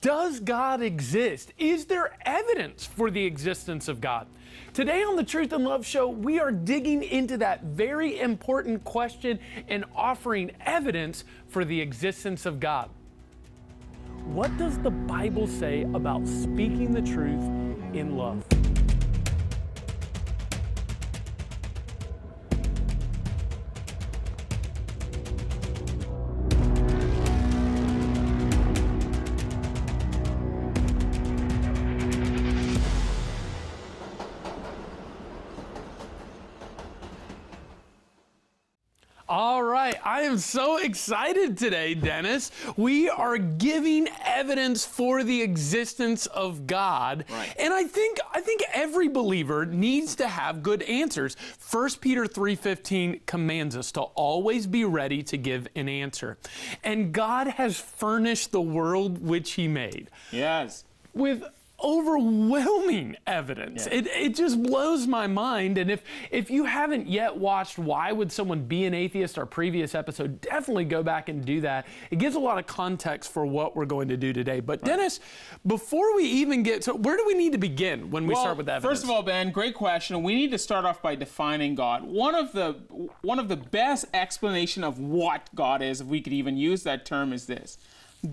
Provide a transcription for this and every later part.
Does God exist? Is there evidence for the existence of God? Today on the Truth and Love Show, we are digging into that very important question and offering evidence for the existence of God. What does the Bible say about speaking the truth in love? All right, I am so excited today, Dennis. We are giving evidence for the existence of God. Right. And I think every believer needs to have good answers. 1 Peter 3:15 commands us to always be ready to give an answer. And God has furnished the world which he made. Yes. With overwhelming evidence. Yeah. It just blows my mind. And if you haven't yet watched Why Would Someone Be an Atheist, our previous episode, definitely go back and do that. It gives a lot of context for what we're going to do today. But Dennis, before we even get to, where do we need to begin when we start with evidence? First of all, Ben, great question. We need to start off by defining God. One of the best explanation of what God is, if we could even use that term, is this: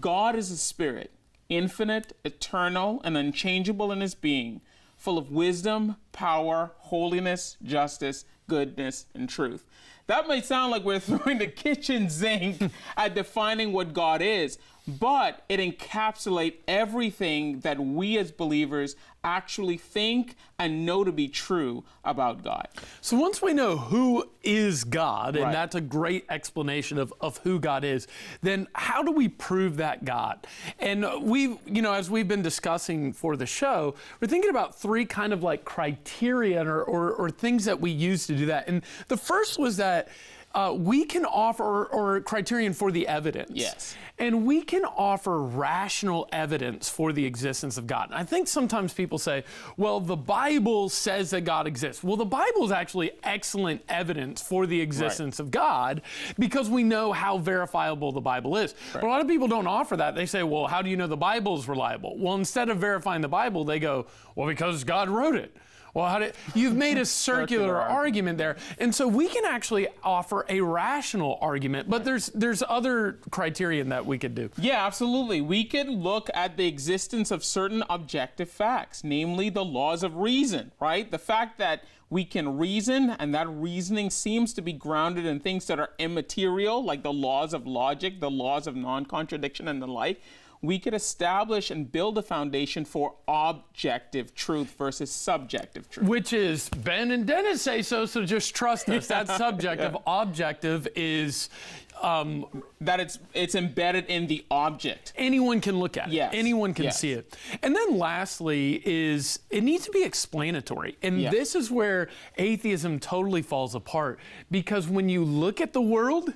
God is a spirit, infinite, eternal, and unchangeable in his being, full of wisdom, power, holiness, justice, goodness, and truth. That might sound like we're throwing the kitchen sink at defining what God is, but it encapsulates everything that we as believers actually think and know to be true about God. So once we know who is God, and Right. that's a great explanation of who God is, then how do we prove that God? And we've, as we've been discussing for the show, we're thinking about three kind of like criteria or things that we use to do that. And the first was that we can offer, or criterion for the evidence. Yes. And we can offer rational evidence for the existence of God. And I think sometimes people say, well, the Bible says that God exists. Well, the Bible is actually excellent evidence for the existence of God because we know how verifiable the Bible is. But a lot of people don't offer that. They say, well, how do you know the Bible is reliable? Well, instead of verifying the Bible, they go, well, because God wrote it. Well, you've made a circular argument there. And so we can actually offer a rational argument, but there's other criterion that we could do. Yeah, absolutely. We could look at the existence of certain objective facts, namely the laws of reason, right? The fact that we can reason, and that reasoning seems to be grounded in things that are immaterial, like the laws of logic, the laws of non-contradiction, and the like. We could establish and build a foundation for objective truth versus subjective truth. Which is, Ben and Dennis say so just trust us. That's subjective. Yeah. Objective is... that it's embedded in the object. Anyone can look at it. Yes. Anyone can Yes. see it. And then lastly is it needs to be explanatory. And Yeah. this is where atheism totally falls apart, because when you look at the world,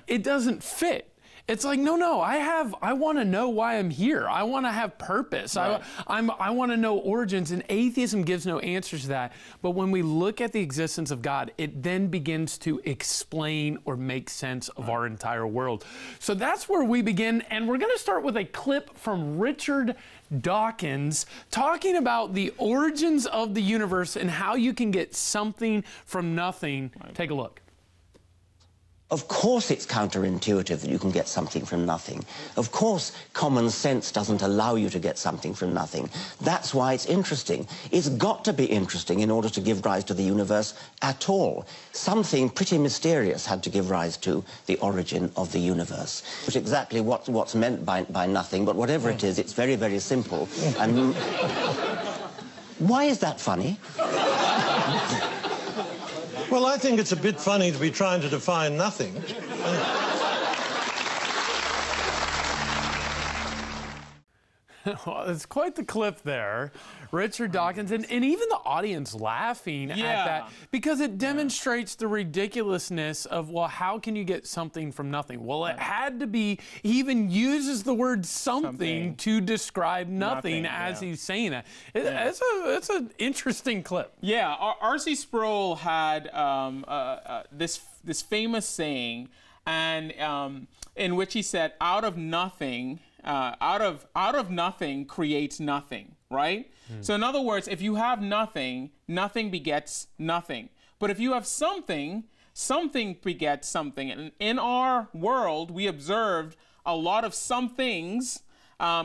it doesn't fit. It's like, no, I want to know why I'm here. I want to have purpose. Right. I want to know origins, and atheism gives no answers to that. But when we look at the existence of God, it then begins to explain or make sense of our entire world. So that's where we begin, and we're going to start with a clip from Richard Dawkins talking about the origins of the universe and how you can get something from nothing. Take a look. Of course it's counterintuitive that you can get something from nothing. Of course common sense doesn't allow you to get something from nothing. That's why it's interesting. It's got to be interesting in order to give rise to the universe at all. Something pretty mysterious had to give rise to the origin of the universe. Which exactly what's meant by nothing, but whatever it is, it's very, very simple. And why is that funny? Well, I think it's a bit funny to be trying to define nothing. Well, it's quite the clip there. Richard Dawkins, and even the audience laughing at that, because it demonstrates the ridiculousness of, well, how can you get something from nothing? Well, it had to be, he even uses the word something to describe nothing as he's saying that. It's an interesting clip. Yeah, R.C. Sproul had this famous saying, and in which he said, out of nothing, out of nothing creates nothing, right? So in other words, if you have nothing, nothing begets nothing. But if you have something, something begets something. And in our world, we observed a lot of some things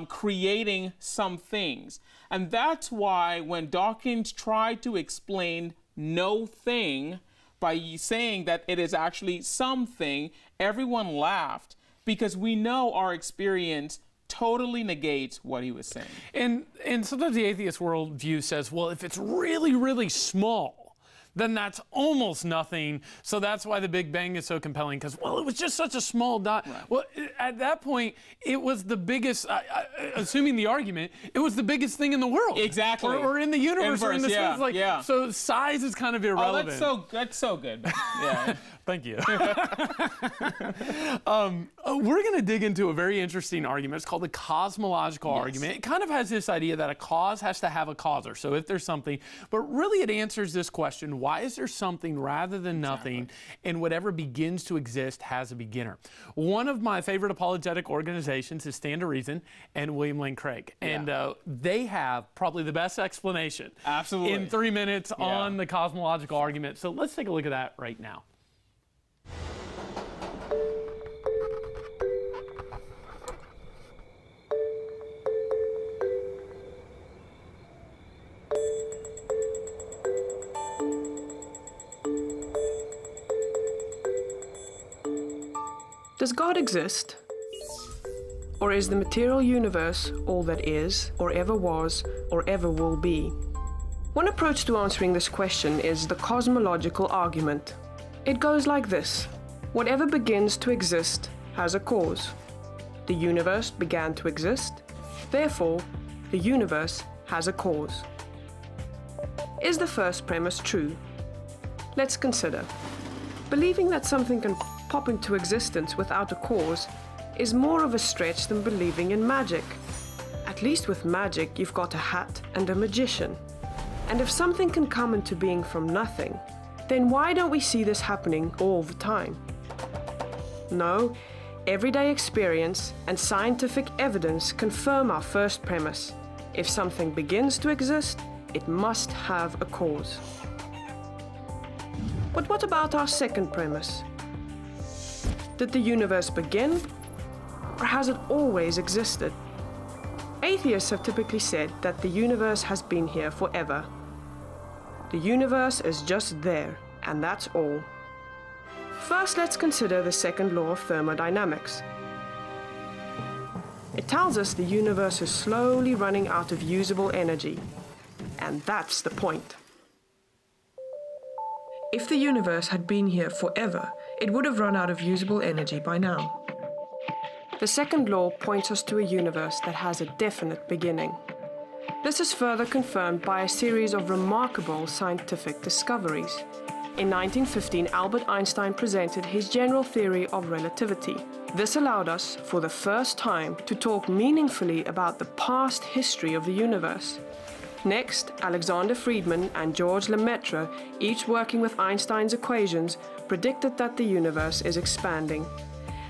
creating some things. And that's why when Dawkins tried to explain no thing by saying that it is actually something, everyone laughed, because we know our experience totally negates what he was saying. And sometimes the atheist worldview says, well, if it's really, really small, then that's almost nothing. So that's why the Big Bang is so compelling, because, well, it was just such a small dot. Right. Well, at that point, it was the biggest, assuming the argument, it was the biggest thing in the world. Exactly. Or in the universe, or in the yeah, space. Like, yeah. So size is kind of irrelevant. Oh, that's so good. Yeah. Thank you. We're going to dig into a very interesting argument. It's called the cosmological argument. It kind of has this idea that a cause has to have a causer. So if there's something, but really it answers this question: why is there something rather than nothing? And whatever begins to exist has a beginner. One of my favorite apologetic organizations is Stand to Reason and William Lane Craig. And they have probably the best explanation Absolutely. in 3 minutes on the cosmological argument. So let's take a look at that right now. Does God exist? Or is the material universe all that is, or ever was, or ever will be? One approach to answering this question is the cosmological argument. It goes like this: whatever begins to exist has a cause. The universe began to exist, therefore, the universe has a cause. Is the first premise true? Let's consider. Believing that something can pop into existence without a cause is more of a stretch than believing in magic. At least with magic, you've got a hat and a magician. And if something can come into being from nothing, then why don't we see this happening all the time? No, everyday experience and scientific evidence confirm our first premise. If something begins to exist, it must have a cause. But what about our second premise? Did the universe begin, or has it always existed? Atheists have typically said that the universe has been here forever. The universe is just there, and that's all. First, let's consider the second law of thermodynamics. It tells us the universe is slowly running out of usable energy, and that's the point. If the universe had been here forever, it would have run out of usable energy by now. The second law points us to a universe that has a definite beginning. This is further confirmed by a series of remarkable scientific discoveries. In 1915, Albert Einstein presented his general theory of relativity. This allowed us, for the first time, to talk meaningfully about the past history of the universe. Next, Alexander Friedmann and George Lemaitre, each working with Einstein's equations, predicted that the universe is expanding.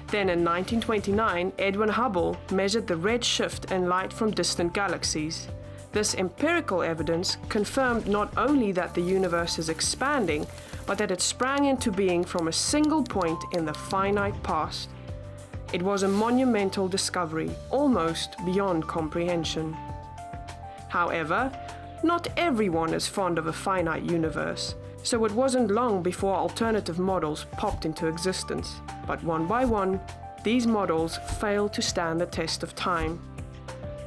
Then in 1929, Edwin Hubble measured the red shift in light from distant galaxies. This empirical evidence confirmed not only that the universe is expanding, but that it sprang into being from a single point in the finite past. It was a monumental discovery, almost beyond comprehension. However, not everyone is fond of a finite universe, so it wasn't long before alternative models popped into existence. But one by one, these models failed to stand the test of time.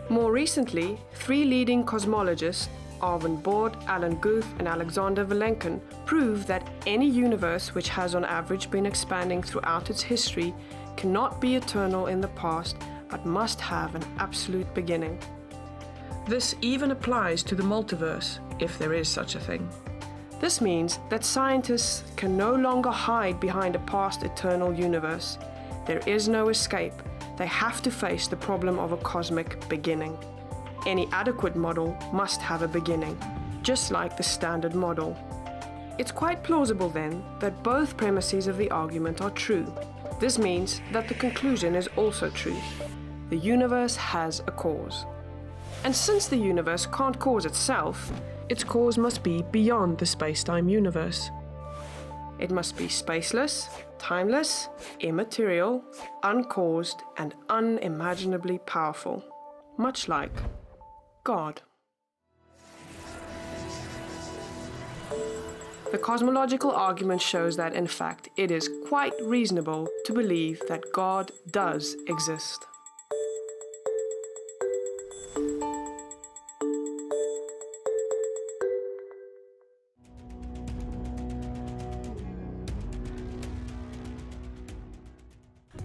More recently, 3 leading cosmologists, Arvin Bord, Alan Guth, and Alexander Vilenkin, prove that any universe which has on average been expanding throughout its history cannot be eternal in the past, but must have an absolute beginning. This even applies to the multiverse, if there is such a thing. This means that scientists can no longer hide behind a past eternal universe. There is no escape. They have to face the problem of a cosmic beginning. Any adequate model must have a beginning, just like the standard model. It's quite plausible then that both premises of the argument are true. This means that the conclusion is also true. the universe has a cause. And since the universe can't cause itself, its cause must be beyond the space-time universe. It must be spaceless, timeless, immaterial, uncaused, and unimaginably powerful, much like God. The cosmological argument shows that, in fact, it is quite reasonable to believe that God does exist.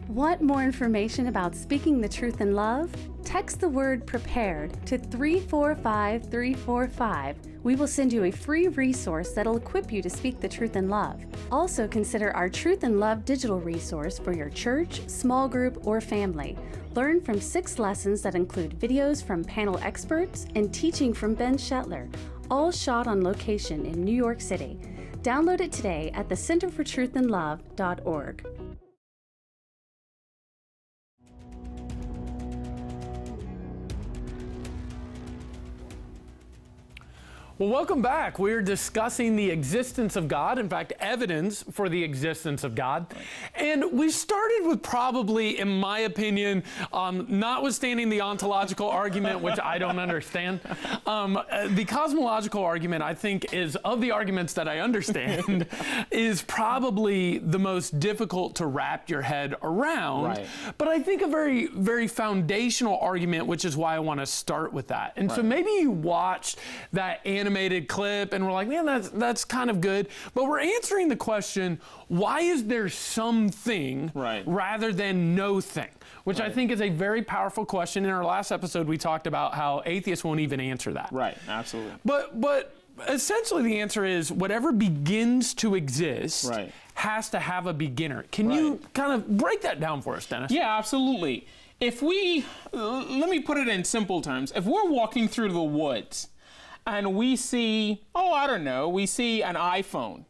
Want more information about speaking the truth in love? Text the word prepared to 345345. We will send you a free resource that'll equip you to speak the truth in love. Also consider our Truth in Love digital resource for your church, small group, or family. Learn from 6 lessons that include videos from panel experts and teaching from Ben Shetler, all shot on location in New York City. Download it today at thecenterfortruthandlove.org. Well, welcome back. We're discussing the existence of God, in fact, evidence for the existence of God. And we started with probably, in my opinion, notwithstanding the ontological argument, which I don't understand, the cosmological argument, I think, is, of the arguments that I understand, is probably the most difficult to wrap your head around. Right. But I think a very, very foundational argument, which is why I want to start with that. And so maybe you watched that animated clip and we're like, man, that's kind of good. But we're answering the question, why is there something rather than no thing? Which I think is a very powerful question. In our last episode, we talked about how atheists won't even answer that. Right, absolutely. But essentially the answer is whatever begins to exist has to have a beginner. Can you kind of break that down for us, Dennis? Yeah, absolutely. If we, let me put it in simple terms. If we're walking through the woods and we see, we see an iPhone,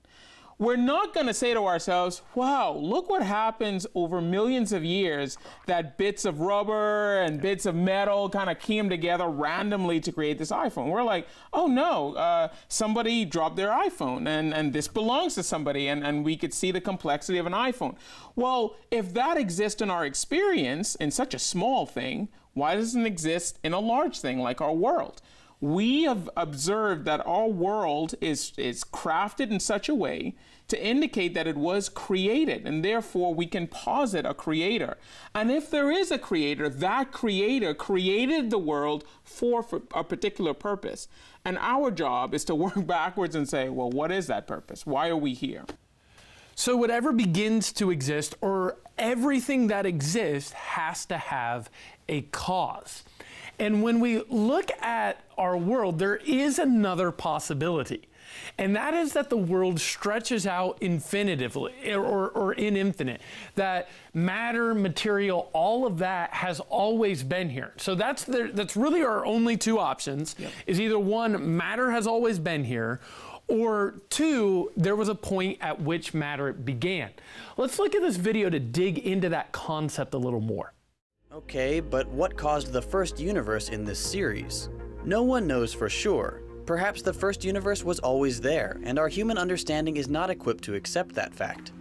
we're not going to say to ourselves, wow, look what happens over millions of years that bits of rubber and bits of metal kind of came together randomly to create this iPhone. We're like, oh no, somebody dropped their iPhone and this belongs to somebody, and we could see the complexity of an iPhone. Well, if that exists in our experience in such a small thing, why doesn't it exist in a large thing like our world? We have observed that our world is crafted in such a way to indicate that it was created, and therefore we can posit a creator. And if there is a creator, that creator created the world for a particular purpose. And our job is to work backwards and say, well, what is that purpose? Why are we here? So whatever begins to exist, or everything that exists, has to have a cause. And when we look at our world, there is another possibility. And that is that the world stretches out infinitively, or in infinite. That matter, material, all of that has always been here. So that's really our only two options, is either one, matter has always been here, or two, there was a point at which matter began. Let's look at this video to dig into that concept a little more. Okay, but what caused the first universe in this series? No one knows for sure. Perhaps the first universe was always there, and our human understanding is not equipped to accept that fact.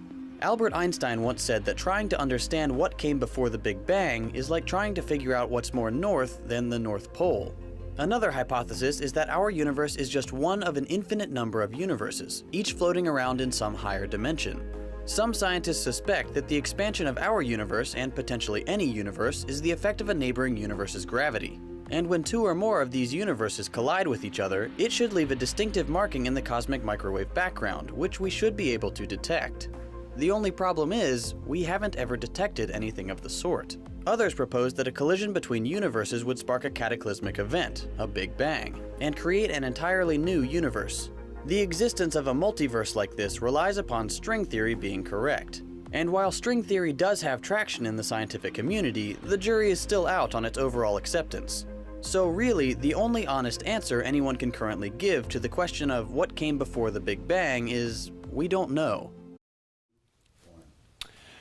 Albert Einstein once said that trying to understand what came before the Big Bang is like trying to figure out what's more north than the North Pole. Another hypothesis is that our universe is just one of an infinite number of universes, each floating around in some higher dimension. Some scientists suspect that the expansion of our universe, and potentially any universe, is the effect of a neighboring universe's gravity. And when two or more of these universes collide with each other, it should leave a distinctive marking in the cosmic microwave background, which we should be able to detect. The only problem is, we haven't ever detected anything of the sort. Others propose that a collision between universes would spark a cataclysmic event, a Big Bang, and create an entirely new universe. The existence of a multiverse like this relies upon string theory being correct. And while string theory does have traction in the scientific community, the jury is still out on its overall acceptance. So really, the only honest answer anyone can currently give to the question of what came before the Big Bang is, we don't know.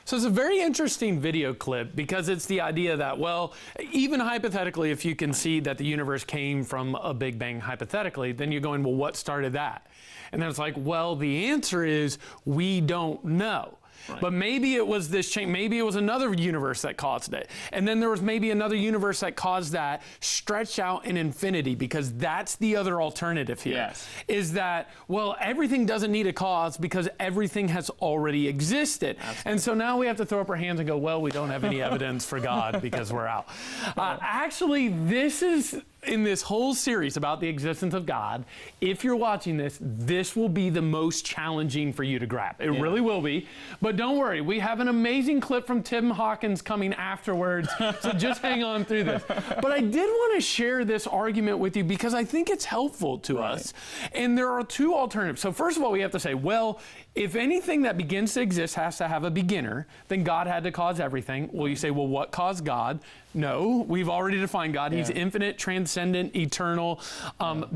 So it's a very interesting video clip because it's the idea that, well, even hypothetically, if you can see that the universe came from a Big Bang hypothetically, then you're going, well, what started that? And then it's like, well, the answer is we don't know. Right. But maybe it was this change, maybe it was another universe that caused it. And then there was maybe another universe that caused that stretched out in infinity, because that's the other alternative here. Yes. Is that, well, everything doesn't need a cause because everything has already existed. Absolutely. And so now we have to throw up our hands and go, well, we don't have any evidence for God because we're out. Actually, this is, in this whole series about the existence of God, if you're watching this, this will be the most challenging for you to grab. It really will be. But don't worry, we have an amazing clip from Tim Hawkins coming afterwards, so just hang on through this. But I did want to share this argument with you because I think it's helpful to us. And there are two alternatives. So first of all, we have to say, well, if anything that begins to exist has to have a beginner, then God had to cause everything. Well, you say, well, what caused God? No, we've already defined God. He's infinite, transcendent, eternal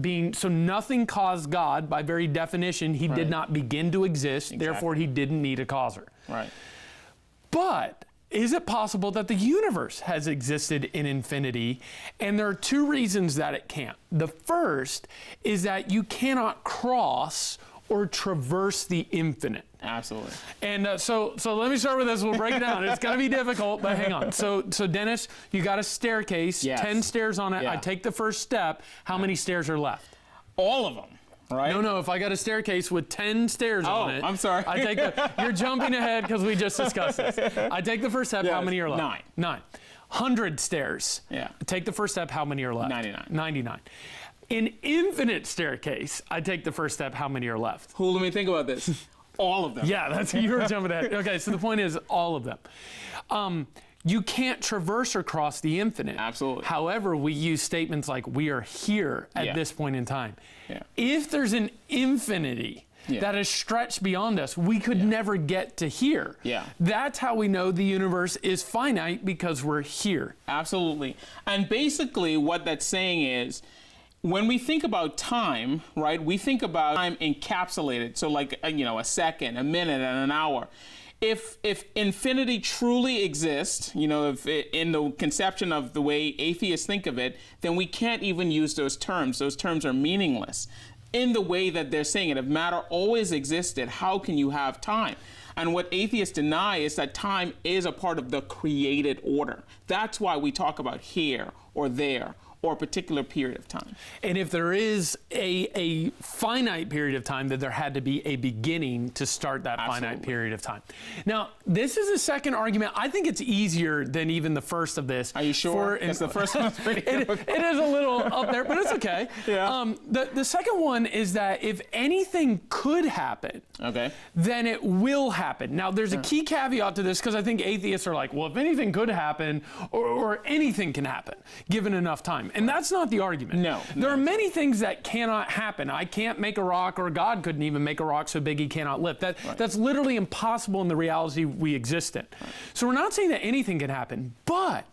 being. So nothing caused God by very definition. He did not begin to exist. Therefore, he didn't need a causer. Right. But is it possible that the universe has existed in infinity? And there are two reasons that it can't. The first is that you cannot cross or traverse the infinite. Absolutely. And so let me start with this. We'll break it down. It's going to be difficult, but hang on. So Dennis, you got a staircase, 10 stairs on it. I take the first step. How many stairs are left? All of them. Right? No, if I got a staircase with 10 stairs on it. I'm sorry. I take you're jumping ahead because we just discussed this. I take the first step. How many are left? 9. 100 stairs. Yeah. Take the first step. How many are left? 99. An infinite staircase, I take the first step. How many are left? Who, let me think about this. All of them. Yeah, that's you were jumping ahead. Okay, so the point is all of them. You can't traverse or cross the infinite. Absolutely. However, we use statements like we are here at this point in time. Yeah. If there's an infinity that is stretched beyond us, we could never get to here. Yeah. That's how we know the universe is finite, because we're here. Absolutely. And basically what that's saying is, when we think about time, right, we think about time encapsulated. So like, a second, a minute, and an hour. If infinity truly exists, if in the conception of the way atheists think of it, then we can't even use those terms. Those terms are meaningless. In the way that they're saying it, if matter always existed, how can you have time? And what atheists deny is that time is a part of the created order. That's why we talk about here or there, or a particular period of time. And if there is a finite period of time, then there had to be a beginning to start that finite period of time. Now, this is a second argument. I think it's easier than even the first of this. Are you sure? Because the first one's pretty difficult. It is a little up there, but it's okay. Yeah. The second one is that if anything could happen, then it will happen. Now, there's a key caveat to this, because I think atheists are like, well, if anything could happen, or anything can happen, given enough time. And that's not the argument. No. There are many things that cannot happen. I can't make a rock, or God couldn't even make a rock so big he cannot lift. That's literally impossible in the reality we exist in. So we're not saying that anything can happen, but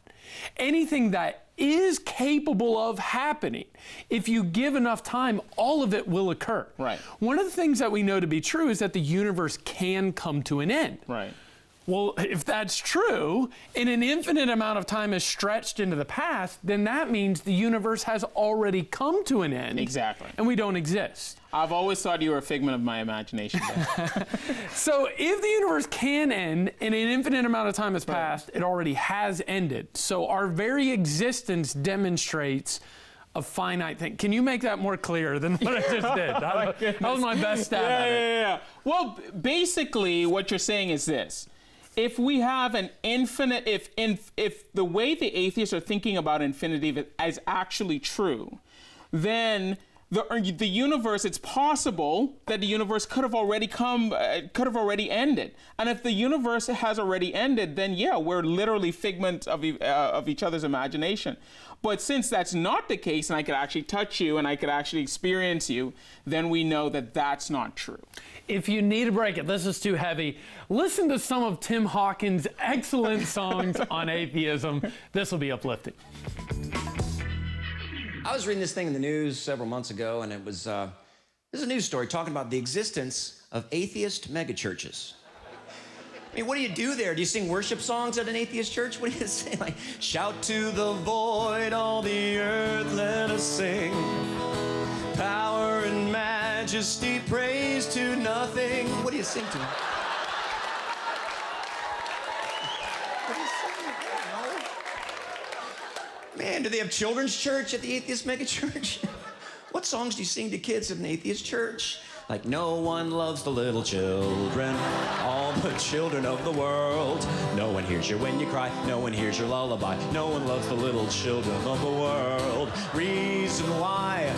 anything that is capable of happening, if you give enough time, all of it will occur. Right. One of the things that we know to be true is that the universe can come to an end. Right. Well, if that's true, and an infinite amount of time is stretched into the past, then that means the universe has already come to an end. Exactly. And we don't exist. I've always thought you were a figment of my imagination. So if the universe can end, and an infinite amount of time has passed, it already has ended. So our very existence demonstrates a finite thing. Can you make that more clear than what I just did? That was my best stab at it. Yeah. Well, basically, what you're saying is this. If we have an infinite, if the way the atheists are thinking about infinity is actually true, then the universe, it's possible that the universe could have already ended. And if the universe has already ended, then yeah, we're literally figments of each other's imagination. But since that's not the case, and I could actually touch you and I could actually experience you, then we know that that's not true. If you need a break, if this is too heavy, listen to some of Tim Hawkins' excellent songs on atheism. This will be uplifting. I was reading this thing in the news several months ago, and it was a news story talking about the existence of atheist megachurches. I mean, what do you do there? Do you sing worship songs at an atheist church? What do you say? Like, shout to the void, all the earth, let us sing. Power and majesty, praise to nothing. What do you sing to? What do you sing? I don't know. Man, do they have children's church at the atheist megachurch? What songs do you sing to kids at an atheist church? Like, no one loves the little children, all the children of the world. No one hears you when you cry, no one hears your lullaby. No one loves the little children of the world. Reason why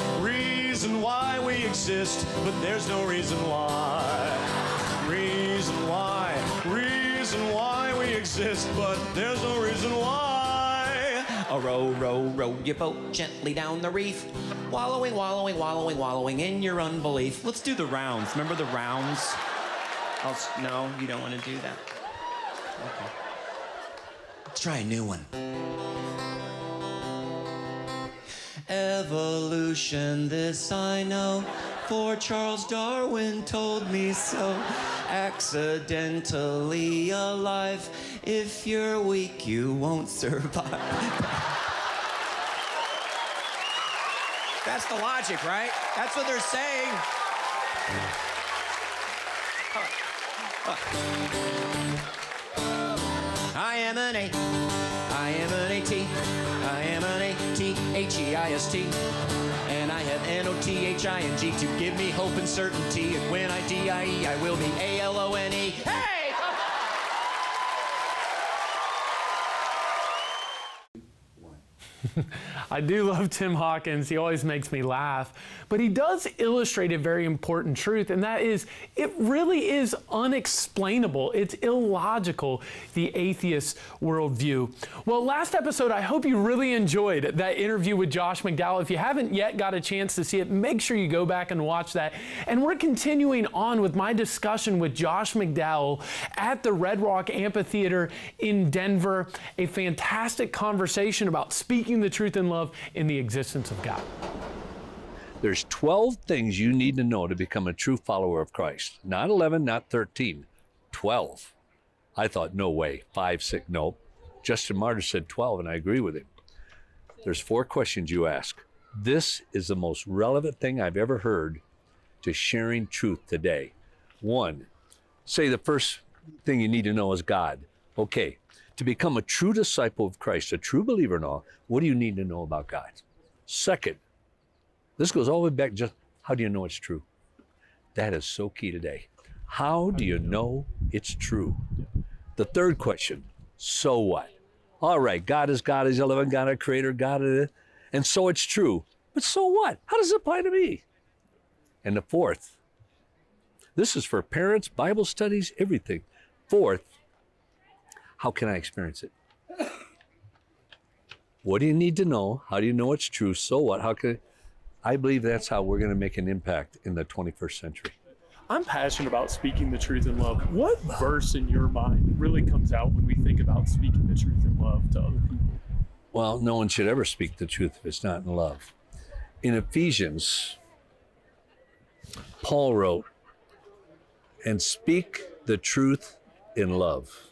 we exist, but there's no reason why. Reason why we exist, but there's no reason why. A row, row, row your boat gently down the reef. Wallowing, wallowing, wallowing, wallowing in your unbelief. Let's do the rounds. Remember the rounds? No, you don't want to do that. Okay. Let's try a new one. Evolution, this I know, for Charles Darwin told me so. Accidentally alive, if you're weak, you won't survive. That's the logic, right? That's what they're saying. I am an A, I am an A-T, I am an A-T-H-E-I-S-T, and I have N-O-T-H-I-N-G to give me hope and certainty, and when I D-I-E, I will be A-L-O-N-E. Hey! I do love Tim Hawkins. He always makes me laugh. But he does illustrate a very important truth, and that is, it really is unexplainable. It's illogical, the atheist worldview. Well, last episode, I hope you really enjoyed that interview with Josh McDowell. If you haven't yet got a chance to see it, make sure you go back and watch that. And we're continuing on with my discussion with Josh McDowell at the Red Rock Amphitheater in Denver. A fantastic conversation about speaking the truth in love in the existence of God. There's 12 things you need to know to become a true follower of Christ. Not 11, not 13, 12. I thought, no way, 5, 6, no. Justin Martyr said 12, and I agree with him. There's 4 questions you ask. This is the most relevant thing I've ever heard to sharing truth today. 1, say the first thing you need to know is God. Okay, to become a true disciple of Christ, a true believer in all, what do you need to know about God? Second, this goes all the way back, just how do you know it's true? That is so key today. How do you know it's true? The third question, so what? All right, God is God, He's a living God, a creator, God, and so it's true. But so what? How does it apply to me? And the fourth, this is for parents, Bible studies, everything. Fourth, how can I experience it? What do you need to know? How do you know it's true? So what? How can I believe that's how we're going to make an impact in the 21st century. I'm passionate about speaking the truth in love. What verse in your mind really comes out when we think about speaking the truth in love to other people? Well, no one should ever speak the truth if it's not in love. In Ephesians, Paul wrote, and speak the truth in love.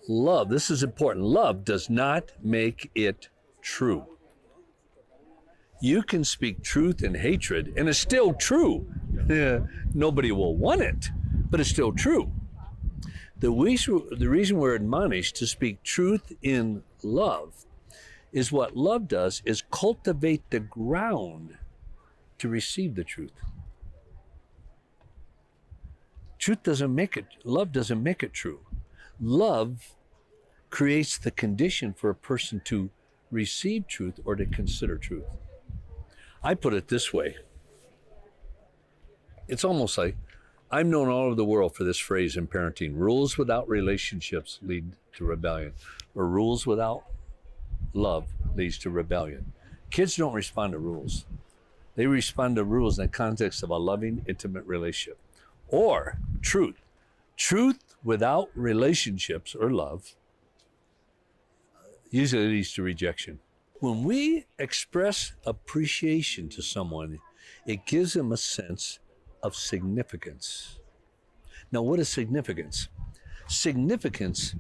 Love, this is important. Love does not make it true. You can speak truth in hatred, and it's still true. Nobody will want it, but it's still true. The reason we're admonished to speak truth in love is what love does is cultivate the ground to receive the truth. Truth doesn't make it, love doesn't make it true. Love creates the condition for a person to receive truth or to consider truth. I put it this way. It's almost like I'm known all over the world for this phrase in parenting. Rules without relationships lead to rebellion, or rules without love leads to rebellion. Kids don't respond to rules. They respond to rules in the context of a loving, intimate relationship. Or truth. Truth without relationships or love usually leads to rejection. When we express appreciation to someone, it gives them a sense of significance. Now, what is significance? Significance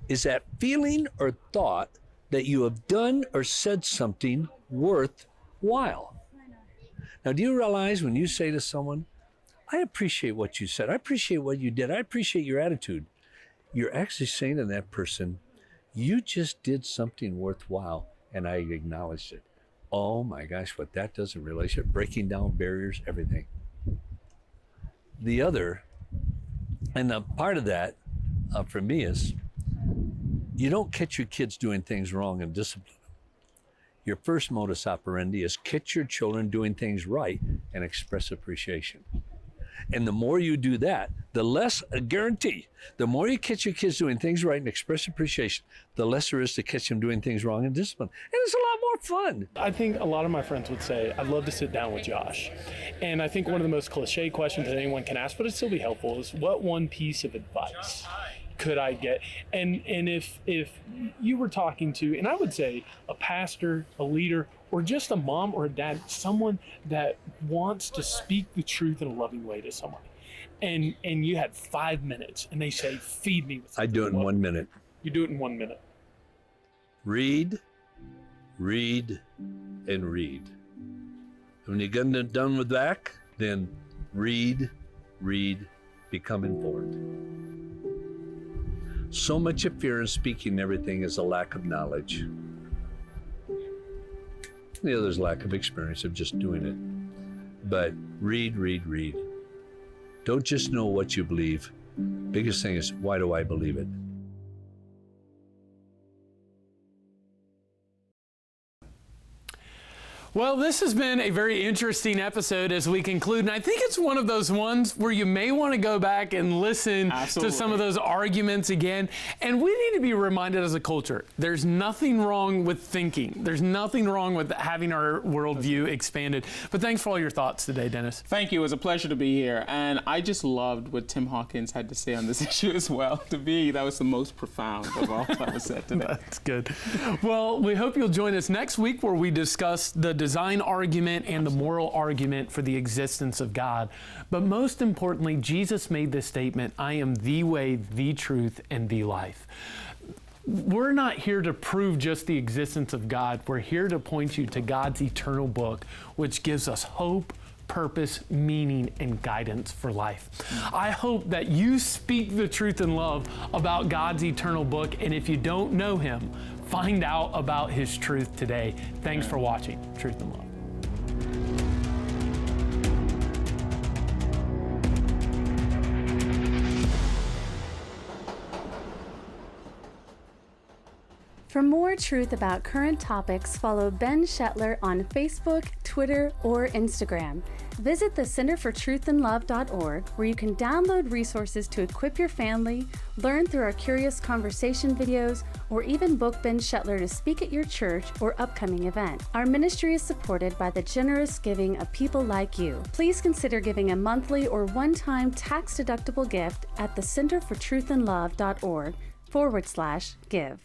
is that feeling or thought that you have done or said something worthwhile. Now, do you realize when you say to someone, I appreciate what you said, I appreciate what you did, I appreciate your attitude, you're actually saying to that person, you just did something worthwhile and I acknowledged it. Oh my gosh, what that does in relationship, breaking down barriers, everything. The other, and the part of that for me is, you don't catch your kids doing things wrong and discipline them. Your first modus operandi is catch your children doing things right and express appreciation. And the more you do that, the less, I guarantee, the more you catch your kids doing things right and express appreciation, the less there is to catch them doing things wrong and discipline. And it's a lot more fun. I think a lot of my friends would say, I'd love to sit down with Josh. And I think one of the most cliche questions that anyone can ask, but it'd still be helpful, is what one piece of advice could I get? And if you were talking to, and I would say a pastor, a leader, or just a mom or a dad, someone that wants to speak the truth in a loving way to someone, and you had 5 minutes, and they say, feed me with I do it in 1 minute. You do it in 1 minute. Read, read, and read. When you get done with that, then read, become informed. So much of fear in speaking everything is a lack of knowledge. The other is lack of experience of just doing it. But read. Don't just know what you believe. Biggest thing is, why do I believe it? Well, this has been a very interesting episode as we conclude, and I think it's one of those ones where you may want to go back and listen to some of those arguments again. And we need to be reminded as a culture, there's nothing wrong with thinking. There's nothing wrong with having our worldview expanded. But thanks for all your thoughts today, Dennis. Thank you. It was a pleasure to be here. And I just loved what Tim Hawkins had to say on this issue as well. To me, that was the most profound of all that was said today. That's good. Well, we hope you'll join us next week where we discuss the design argument and the moral argument for the existence of God. But most importantly, Jesus made this statement, I am the way, the truth, and the life. We're not here to prove just the existence of God. We're here to point you to God's eternal book, which gives us hope, purpose, meaning, and guidance for life. I hope that you speak the truth in love about God's eternal book, and if you don't know Him, find out about His truth today. Thanks for watching Truth and Love. For more truth about current topics, follow Ben Shetler on Facebook, Twitter, or Instagram. Visit the centerfortruthandlove.org, where you can download resources to equip your family, learn through our Curious Conversation videos, or even book Ben Shetler to speak at your church or upcoming event. Our ministry is supported by the generous giving of people like you. Please consider giving a monthly or one-time tax-deductible gift at the centerfortruthandlove.org/give.